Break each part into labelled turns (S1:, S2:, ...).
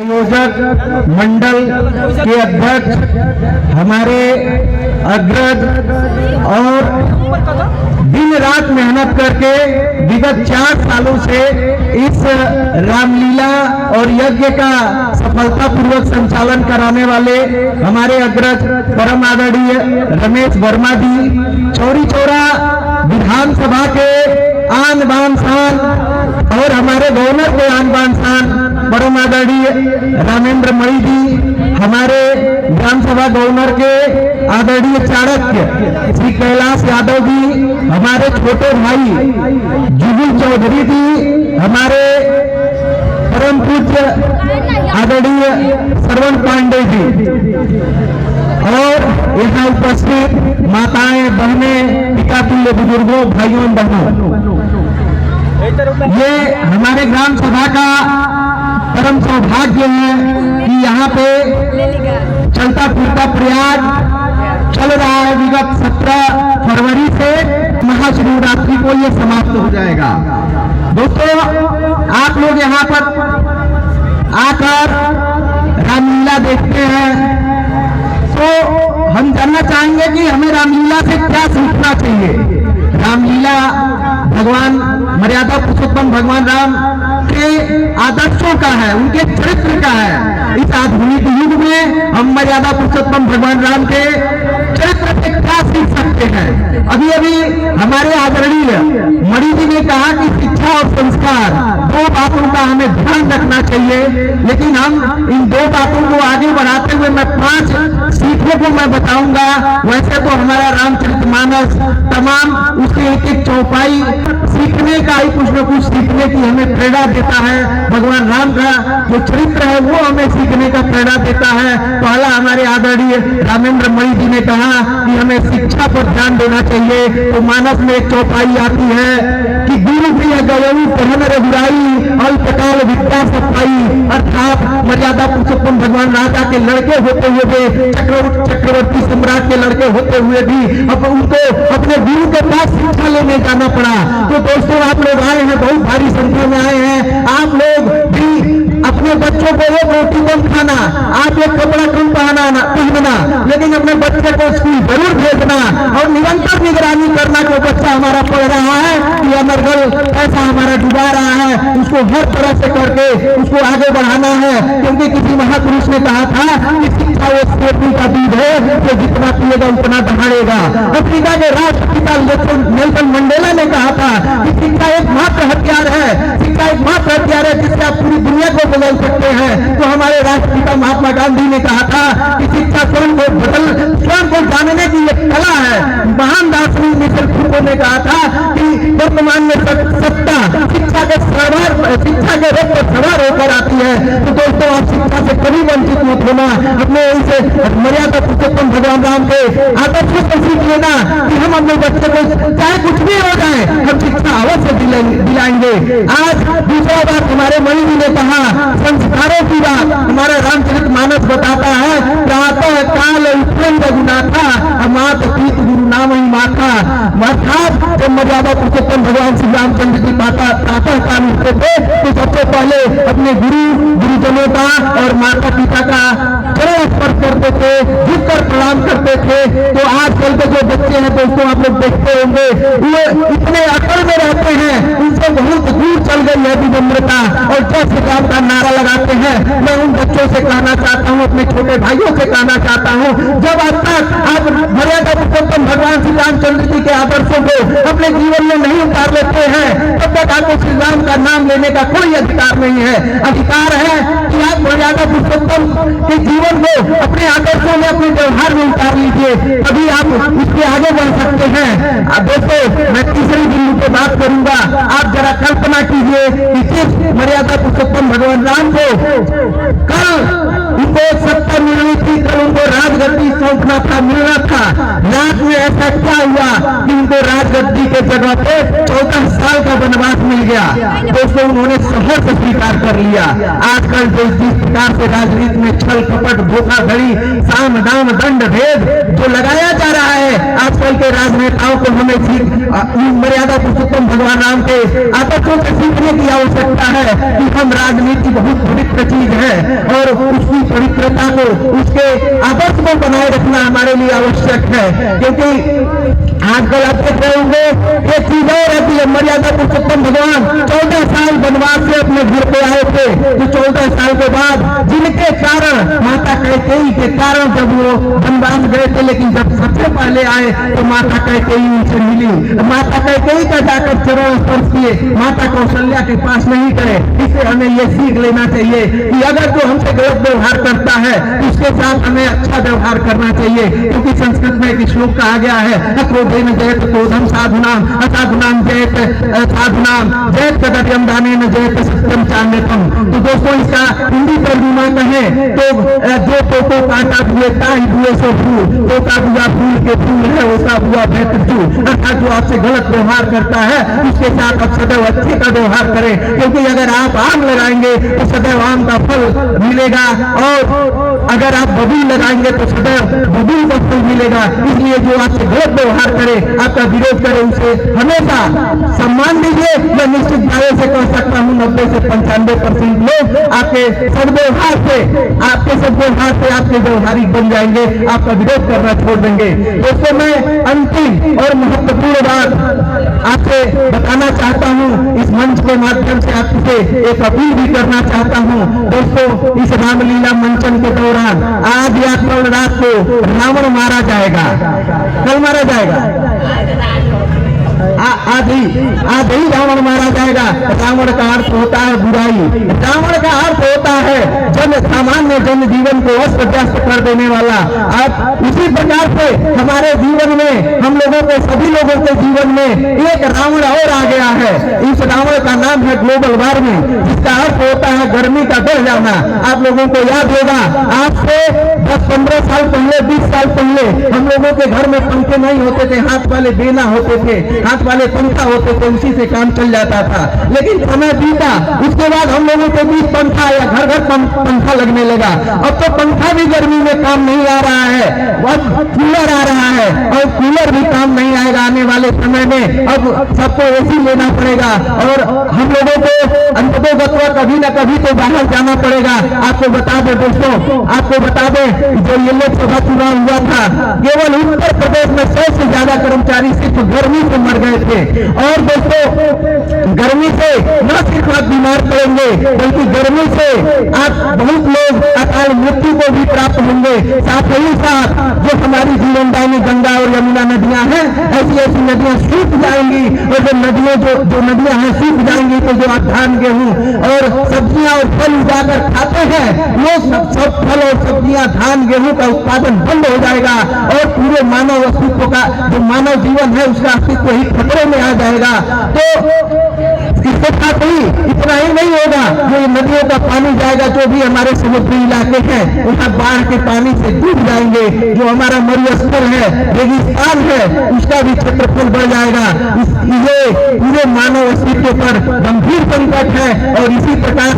S1: आयोजक मंडल के अध्यक्ष हमारे अग्रज और दिन रात मेहनत करके विगत 4 सालों से इस रामलीला और यज्ञ का सफलतापूर्वक संचालन कराने वाले हमारे अग्रज परम आदरणीय रमेश वर्मा जी, चौरी चौरा विधानसभा के आन बान शान और हमारे गवर्नर के आन बान शान परम आदरणीय रामेंद्र मणि जी, हमारे ग्राम सभा गवर्नर के आदरणीय चाणक्य श्री कैलाश यादव जी, हमारे छोटे भाई जुगुल चौधरी जी, हमारे परम पूज्य आदरणीय श्रवण पांडे जी और यहाँ उपस्थित माताएं, बहनें, पिता तुल्य बुजुर्गों, भाइयों बहनों, ये हमारे ग्राम सभा का परम सौभाग्य है कि यहाँ पे चलता फिरता प्रयाग चल रहा है। विगत 17 फरवरी से महाशिवरात्रि को ये समाप्त हो जाएगा। दोस्तों, आप लोग यहाँ पर आकर रामलीला देखते हैं तो हम जानना चाहेंगे कि हमें रामलीला से क्या सीखना चाहिए। रामलीला भगवान मर्यादा पुरुषोत्तम भगवान राम के आदर्शों का है, उनके चरित्र का है। इस आधुनिक युग में हम मर्यादा पुरुषोत्तम भगवान राम के चरित्र से क्या सीख सकते हैं। अभी अभी हमारे आदरणीय मणि जी ने कहा कि शिक्षा और संस्कार 2 बातों का हमें ध्यान रखना चाहिए, लेकिन हम इन 2 बातों को आगे बढ़ाते हुए मैं 5 सीखों को मैं बताऊंगा। वैसे तो हमारा रामचरितमानस तमाम उसके एक चौपाई सीखने का ही कुछ न कुछ सीखने की हमें प्रेरणा देता है। भगवान राम का जो चरित्र है वो हमें सीखने का प्रेरणा देता है। पहला हमारे आदरणीय रामेंद्र मणि जी ने कहा कि हमें शिक्षा पर ध्यान देना चाहिए। तो मानस में एक चौपाई आती है कि गुरु प्रिय गयऊ पहन रघुराई अल्पकाल विद्या सफाई, अर्थात मर्यादा पुरुषोत्तम भगवान राजा के लड़के होते हुए भी, चक्रवर्ती सम्राट के लड़के होते हुए भी अब उनको अपने गुरु के पास शिक्षा लेने जाना पड़ा। तो दोस्तों, आप लोग आए हैं, बहुत भारी संख्या में आए हैं। आप लोग भी अपने बच्चों को 1 रोटी कम खाना, आप एक कपड़ा कम पहनना, लेकिन अपने बच्चे को स्कूल जरूर भेजना और निरंतर निगरानी करना कि बच्चा हमारा पढ़ रहा है कि अमरगढ़ ऐसा हमारा डुबा रहा है। उसको हर तरह से करके उसको आगे बढ़ाना है, क्योंकि किसी महापुरुष ने कहा था कि शिक्षा वो सोती का दूध है जो जितना पिएगा उतना दहाड़ेगा। अफ्रीका के राष्ट्रपिता नेल्सन मंडेला ने कहा था कि शिक्षा एकमात्र हथियार है, शिक्षा एकमात्र हथियार है जिससे आप पूरी दुनिया को बदल सकते हैं। तो हमारे राष्ट्रपिता महात्मा गांधी ने कहा था कि शिक्षा स्वयं को जानने की एक कला है। महान दार्शनिक मिशेल फूको ने कहा था कि वर्तमान में सत्ता शिक्षा के रथ पर सवार होकर आती है। तो दोस्तों, आप शिक्षा से कभी वंचित मत होना, अपने इसे मर्यादा पुरुषोत्तम भगवान राम के आदर्शों को सीख लेना कि हम अपने बच्चे को चाहे कुछ भी हो जाए हम शिक्षा अवश्य दिलाएंगे। आज दूसरा बात हमारे मणि जी ने कहा, संस्कारों की बात हमारा रामचरितमानस बताता है। प्रातः काल उत्पन्न रघुनाथा अमात प्रीत गुरु नाम ही माथा। अर्थात जब मर्यादा पुरुषोत्तम भगवान श्री रामचंद्र जी प्रातः काल उठते थे तो सबसे पहले अपने गुरुजनों का और माता पिता का चरण स्पर्श करते थे, झुककर प्रणाम करते थे। तो आजकल के जो बच्चे हैं दोस्तों, आप लोग देखते होंगे, वो इतने अकड़ में रहते हैं, उनसे बहुत दूर चल गई है विनम्रता और जय श्री राम का नारा लगाते हैं। मैं उन बच्चों से कहना चाहता हूँ, अपने छोटे भाइयों से कहना चाहता हूँ, जब अब तक आप मर्यादा पुरुषोत्तम भगवान श्री रामचंद्र जी के आदर्शों को अपने जीवन में नहीं उतार लेते हैं, तब तक आपको श्री राम का नाम लेने का कोई अधिकार नहीं है। अधिकार है कि आप मर्यादा पुरुषोत्तम के जीवन को अपने आदर्शों में, अपने व्यवहार में उतार लीजिए, तभी आप इसके आगे बढ़ सकते हैं। दोस्तों, मैं तीसरी बिंदु पे बात करूंगा। आप जरा कल्पना कीजिए कि जिस मर्यादा पुरुषोत्तम भगवान राम को कल उनको 70 मिलनी थी, कल उनको राजगद्दी सौंपना था, मिलना था, रात में में ऐसा क्या हुआ कि उनको राजगद्दी के जगह पे 14 साल का वनवास मिल गया। दोस्तों, उन्होंने शहर से स्वीकार कर लिया। आजकल जिस प्रकार से राजनीति में छल कपट धोखाधड़ी साम दाम दंड भेद जो लगाया जा रहा है, आजकल के राजनेताओं को हमें मर्यादा पुरुषोत्तम भगवान राम के आदर्शों से सीखने की आवश्यकता है कि हम राजनीति बहुत पवित्र चीज है और उसकी पवित्रता को, उसके आदर्श को बनाए रखना हमारे लिए आवश्यक है। क्योंकि आजकल आप देख रहे होंगे एक चीज और है कि मर्यादा पुरुषोत्तम भगवान 14 साल वनवास से अपने घर पे आए थे। तो 14 साल के बाद जिनके कारण माता कैकेयी के कारण जब वो वनवास गए थे, लेकिन जब सबसे पहले आए तो माता कैकेयी उनसे मिली। माता कैकेयी का जाकर चरण स्पर्श किए, माता कौशल्या के पास नहीं गए। इससे हमें ये सीख लेना चाहिए कि अगर जो हमसे गलत व्यवहार करता है उसके साथ हमें अच्छा व्यवहार करना चाहिए। क्योंकि संस्कृत में एक श्लोक कहा गया है, क्रोधेन जयत क्रोधम साधुनाम असाधुनाम जयत साधुनाम जयत कदर्यम दानेन जयत सत्यम चान्यतम। तो दोस्तों, इसका हिंदी तर्जुमा कहें तो जो तो काटा हुए ताई हुए सो फूल, तोता बुआ फूल के फूल है उसका बुआ बेहतर। अर्थात जो आपसे गलत व्यवहार करता है उसके साथ आप सदैव अच्छे का व्यवहार करें। क्योंकि अगर आप आम लगाएंगे तो सदैव आम का फल मिलेगा, और अगर आप बबूल लगाएंगे तो सदैव बबूल का फल मिलेगा। इसलिए जो आपसे गलत व्यवहार करे, आपका विरोध करे, उसे हमेशा सम्मान दीजिए। मैं निश्चित दावे से कह सकता हूँ 90 से 95% लोग आपके सदव्यवहार से, आपके सदव्यवहार से आपके व्यवहारिक बन जाएंगे, आपका विरोध करना छोड़ देंगे। दोस्तों, मैं अंतिम और महत्वपूर्ण बात आपसे बताना चाहता हूँ, इस मंच के माध्यम से आपसे एक अपील भी करना चाहता हूँ। दोस्तों, इस रामलीला मंचन के दौरान आज या कल रात को रावण मारा जाएगा। कल मारा जाएगा, आज ही रावण मारा जाएगा। रावण का अर्थ होता है बुराई, रावण का अर्थ होता है सामान्य जन जीवन को अस्त व्यस्त कर देने वाला। अब उसी प्रकार से हमारे जीवन में, हम लोगों के, सभी लोगों के जीवन में एक रावण और आ गया है। इस रावण का नाम है ग्लोबल वार्मिंग, जिसका अर्थ होता है गर्मी का बढ़ जाना। आप लोगों को याद होगा, आज से 10-15 साल पहले, 20 साल पहले हम लोगों के घर में पंखे नहीं होते थे, हाथ वाले बेना होते थे, हाथ वाले पंखा होते थे, उसी से काम चल जाता था। लेकिन समय बीता, उसके बाद हम लोगों के बीच पंखा या घर घर पंखा लगने लगा। अब तो पंखा भी गर्मी में काम नहीं आ रहा है, अब कूलर आ रहा है, और कूलर भी काम नहीं आएगा आने वाले समय में। अब सबको एसी लेना पड़ेगा, और हम लोगों को अंततोगत्वा कभी ना कभी तो बाहर जाना पड़ेगा। आपको बता दें दोस्तों, आपको बता दें, जो ये लोकसभा चुनाव हुआ था, केवल उत्तर प्रदेश में 100 से ज्यादा कर्मचारी सिर्फ गर्मी से मर गए थे। और दोस्तों, गर्मी से न सिर्फ आप बीमार पड़ेंगे, बल्कि गर्मी से आप बहुत लोग अकाल मृत्यु को भी प्राप्त होंगे। साथ ही साथ जो हमारी जीवनदायिनी गंगा और यमुना नदियां हैं, ऐसी ऐसी नदियां सूख जाएंगी, और जो नदियां हैं सूख जाएंगी, तो जो आप धान गेहूं और सब्जियां और फल उगाकर खाते हैं, वो सब फल और सब्जियां, धान गेहूं का उत्पादन बंद हो जाएगा, और पूरे मानव अस्तित्व का, जो मानव जीवन है, उसका अस्तित्व ही खतरे में आ जाएगा। तो इसके साथ ही इतना ही नहीं होगा, जो नदियों का पानी जाएगा, जो भी हमारे समुद्री इलाके हैं, वहां बाढ़ के पानी से डूब जाएंगे। जो हमारा मरुस्थल है, रेगिस्तान है, उसका भी क्षेत्रफल बढ़ जाएगा। ये पूरे मानव अस्तित्व पर गंभीर संकट है, और उसी प्रकार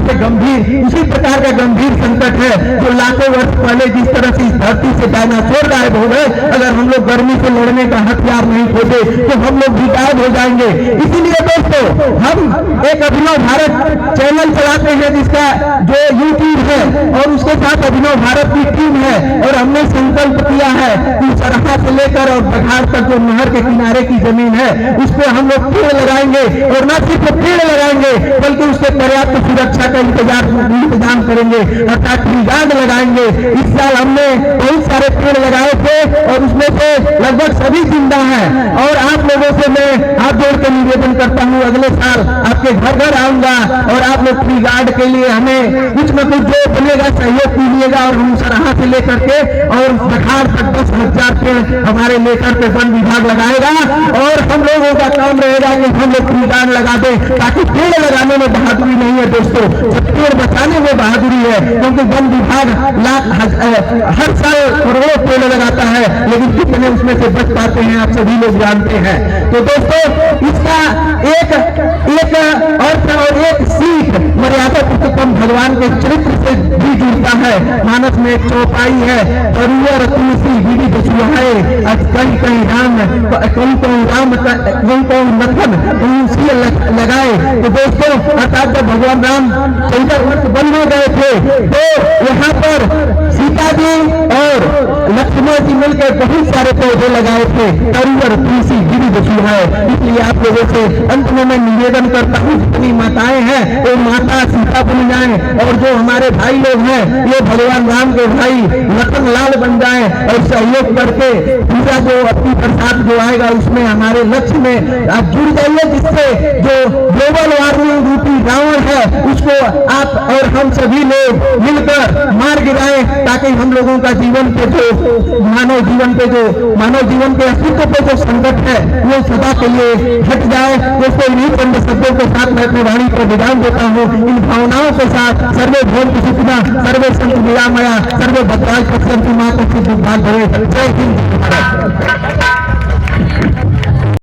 S1: का गंभीर संकट है जो लाखों वर्ष पहले जिस तरह से इस धरती से डायनासोर गायब हो गए। अगर हम लोग गर्मी से लड़ने का हथियार नहीं खोजे तो हम लोग भी गायब हो जाएंगे। इसीलिए दोस्तों, हम एक अभिनव भारत चैनल चलाते हैं, जिसका जो यूट्यूब है, और उसके साथ अभिनव भारत की टीम है, और हमने संकल्प किया है कि सरहा से लेकर और बघाड़ तक जो नहर के किनारे की जमीन है, उस पर हम लोग पेड़ लगाएंगे, और न सिर्फ पेड़ लगाएंगे बल्कि उसके पर्याप्त सुरक्षा का इंतजाम करेंगे, अर्थात गार्ड लगाएंगे। इस साल हमने बहुत सारे पेड़ लगाए थे, और उसमें से लगभग सभी जिंदा हैं। और आप लोगों से मैं हाथ जोड़ के निवेदन करता हूँ, अगले साल आपके घर घर आऊंगा और आप लोग फ्री गार्ड के लिए हमें कुछ न कुछ जो बनेगा सहयोग कीजिएगा और हम सराहा से लेकर के और सखार तक 10,000 पेड़ हमारे लेकर के वन विभाग लगाएगा और हम लोगों का काम रहेगा कि हम लोग फ्री गार्ड लगा दे, ताकि पेड़ लगाने में बहादुरी नहीं है दोस्तों, पेड़ बचाने में बहादुरी है। क्योंकि वन विभाग हर साल करोड़ों पेड़ लगाता है, लेकिन कितने उसमें से बच पाते हैं आप सभी लोग जानते हैं। तो दोस्तों इसका एक अर्थ और एक सीख मर्यादा पुरुषोत्तम भगवान के चरित्र से भी जुड़ता है। मानस में एक चौपाई है, तरुवर तुलसी विधि बसुहाए, आज कहीं कहीं राम कहीं लखन लगाए। तो दोस्तों अर्थात जब भगवान राम 14 वर्ष वन में गए थे तो यहाँ पर सीता जी और लक्ष्मण जी मिलकर बहुत सारे पौधे लगाए थे, तरुवर तुलसी विधि बसुहाए। इसलिए आप लोगों से अंत में मैं निवेदन करता हूँ, जितनी माताएं हैं वो माता सीता बन जाए और जो हमारे भाई लोग हैं ये भगवान राम के भाई लखन लाल बन जाए और सहयोग करके पूरा जो अपनी प्रसाद जो आएगा उसमें हमारे लक्ष्य में आप जुड़ जाइए, जिससे जो ग्लोबल वार्मिंग रूपी रावण है उसको आप और हम सभी लोग मिलकर मार गिराएं, ताकि हम लोगों का जीवन पे जो मानव जीवन के अस्तित्व पे जो संकट है वो सदा के लिए हट जाए। दोस्तों इन्हीं चंद शब्दों के साथ मैं अपनी वाणी पर विराम देता हूँ। इन भावनाओं के साथ सर्वे भवन्तु सुखिनः, सर्वे सन्तु निरामया, सर्वे भद्राणि पश्यन्तु मा कश्चित् दुःखभाग् भवेत्। जय हिंद।